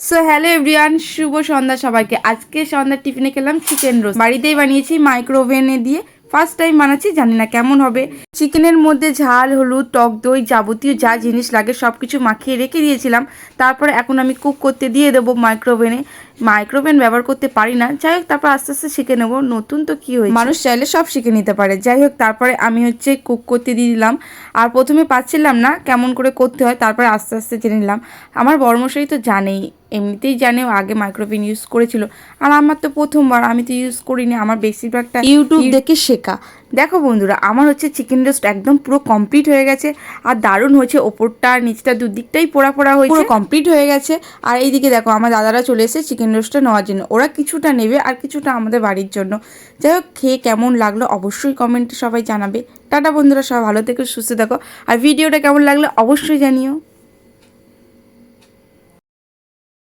So hello everyone, শুভ সন্ধ্যা সবাইকে। আজকে সন্ধ্যার টিফিনে খেলাম চিকেন রোস্ট। বাড়িতেই বানিয়েছি, মাইক্রোওভেনে দিয়ে। ফার্স্ট টাইম বানাচ্ছি, জানি না কেমন হবে। চিকেনের মধ্যে ঝাল, হলুদ, টক দই, যাবতীয় যা জিনিস লাগে সব কিছু মাখিয়ে রেখে দিয়েছিলাম। তারপরে এখন আমি কুক করতে দিয়ে দেবো মাইক্রোওভেনে। মাইক্রোওভেন ব্যবহার করতে পারি না, যাই হোক তারপর আস্তে আস্তে শিখে নেবো। নতুন তো কী হয়েছে, মানুষ চাইলে সব শিখে নিতে পারে। যাই হোক তারপরে আমি কুক করতে দিয়ে দিলাম। আর প্রথমে পাচ্ছিলাম না কেমন করে করতে হয়, তারপরে আস্তে আস্তে জেনে নিলাম। আমার বড়মশাই তো জানেই, এমনিতেই জানে, ও আগে মাইক্রোওভেন ইউজ করেছিল। আর আমার তো প্রথমবার, আমি তো ইউজ করিনি, আমার বেশিরভাগটা ইউটিউব দেখে শেখা। দেখো বন্ধুরা, আমার চিকেন রোস্ট একদম পুরো কমপ্লিট হয়ে গেছে। আর দারুণ হয়েছে, ওপরটা আর নিচটা দুদিকটাই পোড়া পোড়া হয়েছে, পুরো কমপ্লিট হয়ে গেছে। আর এইদিকে দেখো আমার দাদারা চলে এসেছে চিকেন রোস্টটা নেওয়ার জন্য। ওরা কিছুটা নেবে আর কিছুটা আমাদের বাড়ির জন্য। যাই হোক, খেয়ে কেমন লাগলো অবশ্যই কমেন্টে সবাই জানাবে। টাটা বন্ধুরা, সবাই ভালো থেকো, সুস্থ থাকো। আর ভিডিওটা কেমন লাগলো অবশ্যই জানিও।